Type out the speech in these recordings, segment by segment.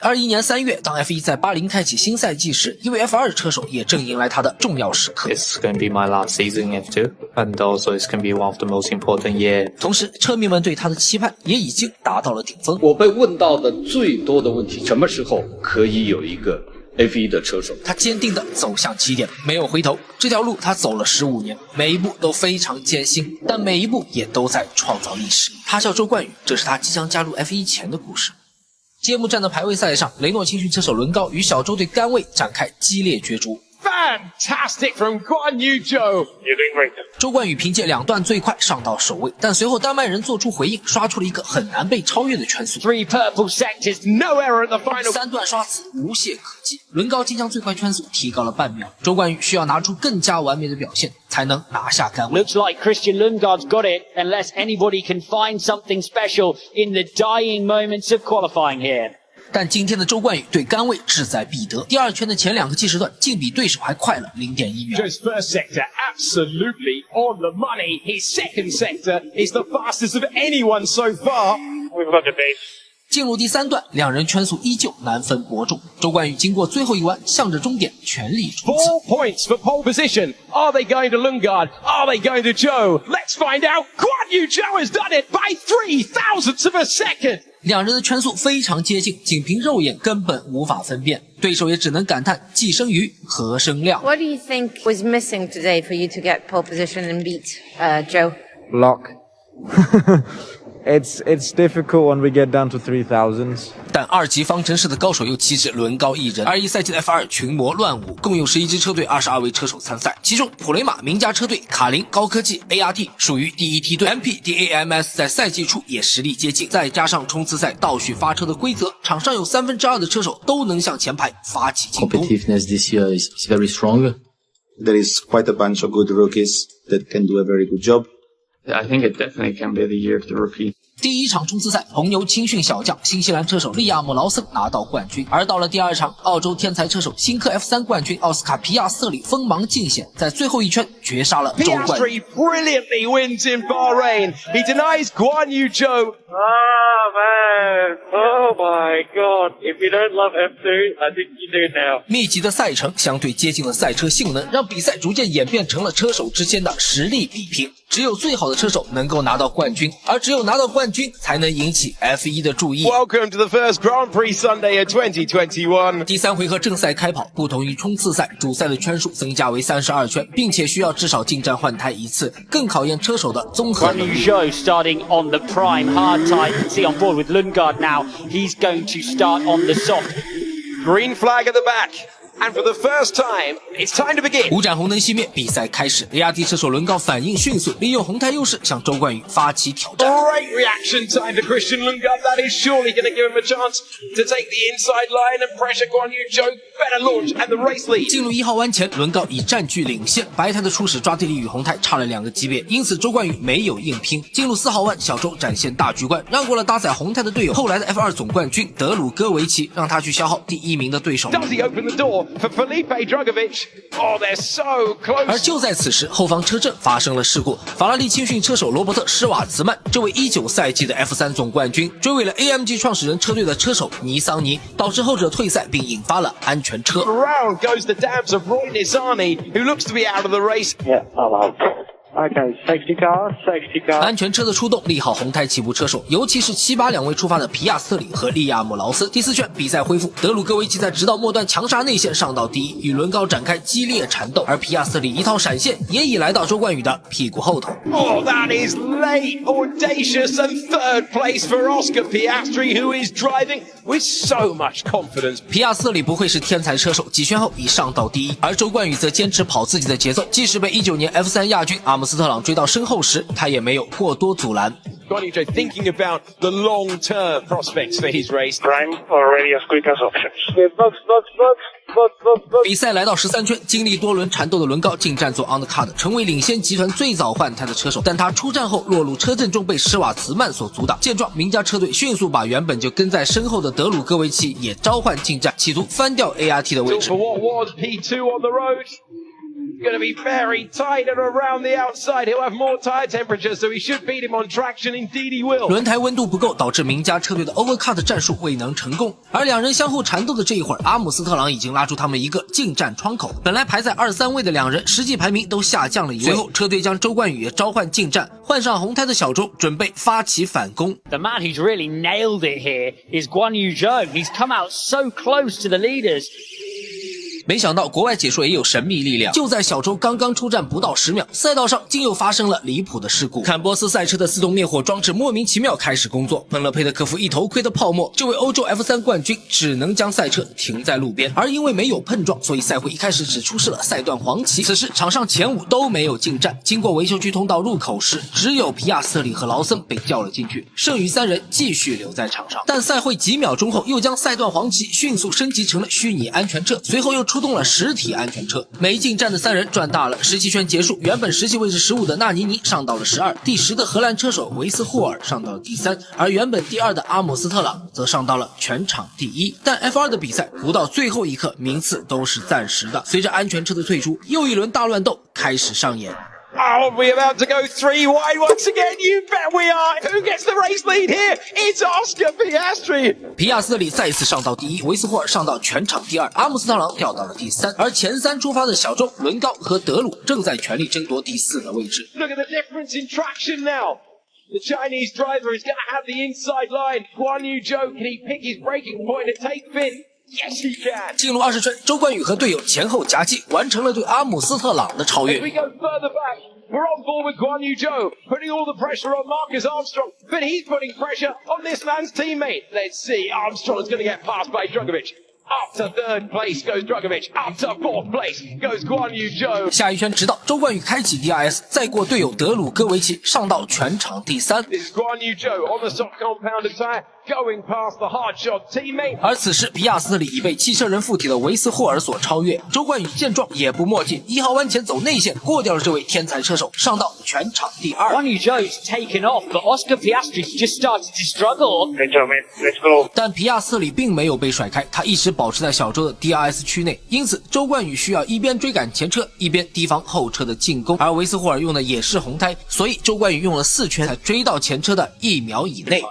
21年3月，当 F1 在巴林开启新赛季时，一位 F2 车手也正迎来他的重要时刻。It's going to be my last season in F2, and also it's going to be one of the most important years. 同时，车迷们对他的期盼也已经达到了顶峰。我被问到的最多的问题，什么时候可以有一个 F1 的车手？他坚定地走向起点，没有回头。这条路他走了15年，每一步都非常艰辛，但每一步也都在创造历史。他叫周冠宇，这是他即将加入 F1 前的故事。揭幕战的排位赛上，雷诺青训车手伦高与小周队甘位展开激烈角逐。Fantastic from Guan Yu Zhou. You're doing great. 周冠宇凭借2段最快上到首位，但随后丹麦人做出回应，刷出了一个很难被超越的圈速。 3 purple sectors, no error at the final. 3段刷死，无懈可击。伦高竟将最快圈速提高了半秒，周冠宇需要拿出更加完美的表现，才能拿下甘位。 Looks like Christian Lundgaard's got it, unless anybody can find something special in the dying moments of qualifying here. 但今天的周冠宇对甘位志在必得，第2圈的前2个计时段竟比对手还快了 0.1 秒。 Joe's first sector absolutely on the money. His second sector is the fastest of anyone so far. We've got debate. 进入第3段，两人圈速依旧难分伯仲。周冠宇经过最后一弯，向着终点全力冲刺。 4 points for pole position. Are they going to Lundgaard? Are they going to Zhou? Let's find out. Guan Yu Zhou has done it by 3 thousandths of a second. 两人的圈速非常接近，仅凭肉眼根本无法分辨，对手也只能感叹既生瑜，何生亮。 What do you think was missing today for you to get pole position and beat Zhou? Luck. It's difficult when we get down to 3000s. 但2级方程式的高手又岂止伦高一人？21赛季的 F2 群魔乱舞，共有11支车队22位车手参赛，其中普雷马名家车队、卡林高科技、ART 属于第一梯队 ，MP、DAMS 在赛季初也实力接近，再加上冲刺赛倒序发车的规则，场上有2/3的车手都能向前排发起进攻。 Competitiveness this year is very strong. There is quite a bunch of good rookies that can do a very good job. I think it definitely can be the year of the rookie. 第1场冲刺赛，红牛青训小将新西兰车手利亚姆劳森拿到冠军，而到了第2场，澳洲天才车手新科 F3 冠军奥斯卡皮亚瑟里锋芒尽显，在最后一圈绝杀了周冠宇。 Piastri brilliantly wins in Bahrain. He denies Guan Yu Zhou. Oh man, oh my god. If you don't love F2, I think you do now. 密集的赛程，相对接近的赛车性能，让比赛逐渐演变成了车手之间的实力比拼。只有最好的车手能够拿到冠军，而只有拿到冠军才能引起 F1 的注意。 Welcome to the first Grand Prix Sunday of 2021. 第3回合正赛开跑，不同于冲刺赛，主赛的圈数增加为32圈，并且需要至少进站换胎1次，更考验车手的综合能力。 Guan Yu Zhou starting on the prime hard type. You can see on board with Lundgaard now. He's going to start on the soft. Green flag at the back. And for the first time, it's time to begin. 五盏红灯熄灭，比赛开始。ART 车手伦高反应迅速，利用红胎优势向周冠宇发起挑战。 Great reaction time to Christian Lundgaard. That is surely going to give him a chance to take the inside line and pressure Guan Yu Zhou. Better launch and the race lead. 进入1号弯前，伦高已占据领先，白胎的初始抓地力与红胎差了2个级别，因此周冠宇没有硬拼。进入4号弯，小周展现大局观，让过了搭载红胎的队友，后来的 F2 总冠军德鲁戈维奇，让他去消耗第1名的对手。 Does he open the door for Felipe Drugovich? Oh, they're so close. 而就在此时，后方车阵发生了事故，法拉利青训车手罗伯特·施瓦茨曼，这位19赛季的 F3 总冠军，追尾了 AMG 创始人车队的车手尼桑尼，导致后者退赛，并引发了安全车。 Around goes the dams of Roy Nizami, who looks to be out of the race. Yeah, I'm out. Okay, safety car, safety car. 安全车的出动利好红胎起步车手，尤其是7、8两位出发的皮亚斯特里和利亚姆劳斯。第4圈比赛恢复，德鲁戈维奇在直道末段强杀内线上到第1，与伦高展开激烈缠斗，而皮亚斯特里一套闪现也已来到周冠宇的屁股后头。 Oh, that is late, audacious, and third place for Oscar Piastri, who is driving with so much confidence. 皮亚斯特里不愧是天才车手，几圈后已上到第1，而周冠宇则坚持跑自己的节奏，即使被19年 F3 亚军阿姆斯特朗追到身后时，他也没有过多阻拦。 Guan Yu Zhou thinking about the long-term prospects for his race. Prime already as quick as options. Box. 比赛来到13圈，经历多轮缠斗的伦高进站做 undercut， 成为领先集团最早换胎的车手，但他出站后落入车阵中被施瓦茨曼所阻挡。见状，名家车队迅速把原本就跟在身后的德鲁戈维奇也召唤进站，企图翻掉 ART 的位置。 For what was P2 on the road? going to be very tight and around the outside. He'll have more tire temperature, so he should beat him on traction. Indeed he will. 轮胎温度不够，导致名家车队的 overcut 战术未能成功。而两人相互缠斗的这一会儿，阿姆斯特朗已经拉出他们一个进站窗口。本来排在2、3位的两人，实际排名都下降了一位。随后，车队将周冠宇也召唤进站，换上红胎的小周，准备发起反攻。The man who's really nailed it here is Guan Yu Zhou. He's come out so close to the leaders. 没想到国外解说也有神秘力量，就在小周刚刚出战不到10秒，赛道上竟又发生了离谱的事故。坎波斯赛车的自动灭火装置莫名其妙开始工作，喷了佩德科夫一头盔的泡沫，这位欧洲 F3 冠军只能将赛车停在路边。而因为没有碰撞，所以赛会一开始只出示了赛段黄旗。此时场上前5都没有进站，经过维修区通道入口时，只有皮亚斯特里和劳森被叫了进去，剩余3人继续留在场上。但赛会几秒钟后又将赛段黄旗迅速升级成了虚拟安全车，随后又出动了实体安全车。没进站的3人赚大了，17圈结束，原本实际位置15的纳尼尼上到了12，第10的荷兰车手维斯霍尔上到了第3，而原本第2的阿姆斯特朗则上到了全场第1。但 F2 的比赛不到最后一刻，名次都是暂时的。随着安全车的退出，又一轮大乱斗开始上演。Oh, we're about to go 3 wide once again. You bet we are. Who gets the race lead here? It's Oscar Piastri. 皮亚斯特里再一次上到第1，维斯霍尔上到全场第2，阿姆斯特朗掉到了第3。而前3出发的小周、伦高和德鲁正在全力争夺第4的位置。Look at the difference in traction now. The Chinese driver is going to have the inside line. Guan Yu Zhou, can he pick his braking point and take Finn?Yes, he can. 进入20圈，周冠宇和队友前后夹击，完成了对阿姆斯特朗的超越。 As we go further back, we're on board with Guan Yu Zhou, putting all the pressure on Marcus Armstrong, but he's putting pressure on this man's teammate. Let's see, Armstrong's going to get passed by Drugovich. Up to 3rd place goes Drugovich. Up to 4th place goes Guan Yu Zhou. 下一圈直道，周冠宇开启 DRS， 再过队友德鲁戈维奇，上到全场第3。This is Guan Yu Zhou on the soft compounded tire, going past the hard shot teammate. 而此时皮亚斯特里已被汽车人附体的维斯霍尔所超越。周冠宇见状也不墨迹，1号弯前走内线，过掉了这位天才车手，上到全场第2。Guan Yu Zhou's taken off, but Oscar Piastri's just started to struggle. Good job, man. Let's go. 但皮亚斯特里并没有被甩开，他一直保持在小周的 DRS 区内，因此周冠宇需要一边追赶前车，一边提防后车的进攻。而维斯霍尔用的也是红胎，所以周冠宇用了4圈才追到前车的1秒以内。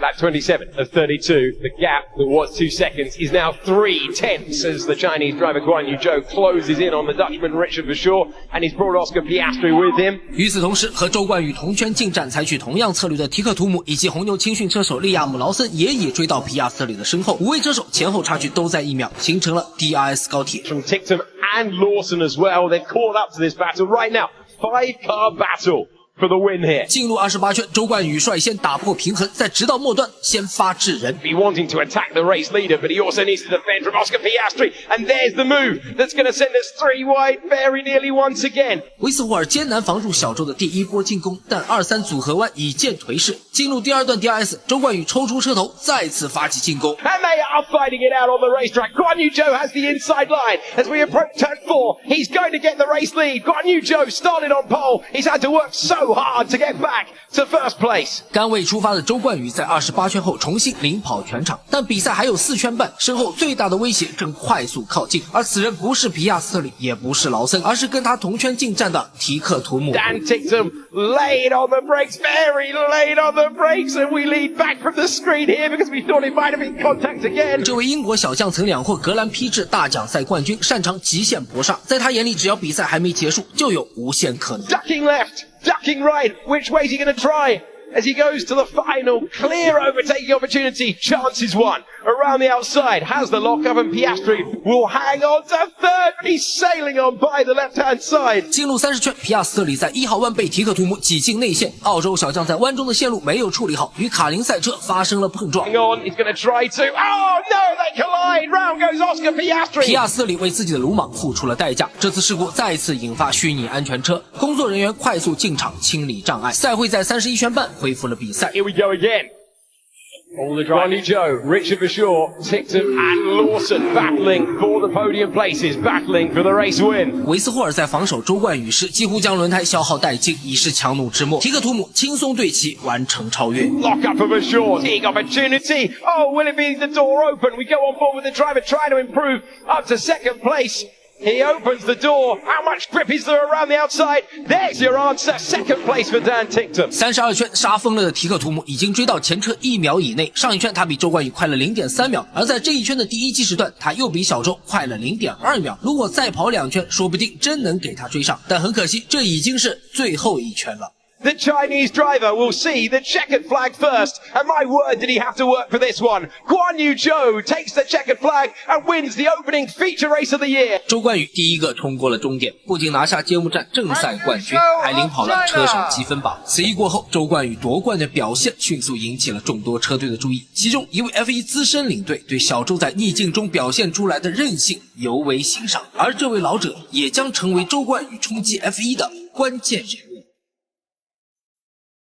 Lap 27 of 32, the gap that was 2 seconds is now 3/10 as the Chinese driver Guan Yu Zhou closes in on the Dutchman Richard Verschoor, and he's brought Oscar Piastri with him. 与此同时，和周冠宇同圈进站采取同样策略的提克图姆以及红牛青训车手利亚姆劳森也已追到皮亚斯特里的身后，5位车手前后差距都在1秒，形成了 DRS 高铁。 From Tictum and Lawson as well, they've caught up to this battle right now. 5-car battle for the win here. 进入28圈，周冠宇率先打破平衡，在直道末端先发制人。 Be wanting to attack the race leader, but he also needs to defend from Oscar Piastri. And there's the move that's going to send us 3 wide very nearly once again. 维斯霍尔艰难防住小周的第1波进攻，但2-3组合弯已见颓势。进入第2段 DRS， 周冠宇抽出车头，再次发起进攻。 And they are fighting it out on the racetrack. Guan Yu Zhou has the inside line. As we approach turn 4, he's going to get the race lead. Guan Yu Zhou started on pole. He's had to work so hard to get back to first place. 甘为出发的周冠宇在28圈后重新领跑全场，但比赛还有4圈半，身后最大的威胁正快速靠近，而此人不是皮亚斯特里，也不是劳森，而是跟他同圈进站的提克图姆。 Dan Tictum late on the brakes, very late on the brakes, and we lead back from the screen here because we thought it might have been contact again. 这位英国小将曾2获格兰披治大奖赛冠军，擅长极限搏杀，在他眼里，只要比赛还没结束，就有无限可能。 Ducking left, ducking right. Which way is he going to try? As he goes to the final, clear overtaking opportunity. Chances one. Around the outside, has the lock-up, and Piastri will hang on to 3rd. He's sailing on by the left-hand side. 进入30圈，皮亚斯特里在1号弯被提克图姆挤进内线，澳洲小将在弯中的线路没有处理好，与卡林赛车发生了碰撞。 Hang on, he's going to try to. Oh no, they collide. Round goes Oscar Piastri. 皮亚斯特里为自己的鲁莽付出了代价，这次事故再次引发虚拟安全车，工作人员快速进场清理障碍。赛会在31圈半恢复了比赛。 Here we go again. All the Guan Yu Zhou, Richard Verschoor, Tictum and Lawson battling for the podium places, battling for the race win. 维斯霍尔在防守周冠宇时几乎将轮胎消耗殆尽，已是强弩之末。提克图姆轻松对齐，完成超越。 Lock up for Verschoor, big opportunity. Oh, will it be the door open? We go on board with the driver trying to improve up to 2nd place. He opens the door. How much grip is there around the outside? There's your answer. Second place for Dan Tinctum. 32圈杀疯了的提克图姆已经追到前车1秒以内。上一圈他比周冠宇快了 0.3 秒，而在这一圈的第一计时段，他又比小周快了 0.2 秒。如果再跑2圈，说不定真能给他追上。但很可惜，这已经是最后一圈了。The Chinese driver will see the checkered flag first, and my word, did he have to work for this one. Guan Yu Zhou takes the checkered flag and wins the opening feature race of the year. 周冠宇第一个冲过了终点，不仅拿下揭幕战正赛冠军，还领跑了车手积分榜。此役过后，周冠宇夺冠的表现迅速引起了众多车队的注意，其中一位 F1 资深领队对小周在逆境中表现出来的韧性尤为欣赏，而这位老者也将成为周冠宇冲击 F1 的关键人物。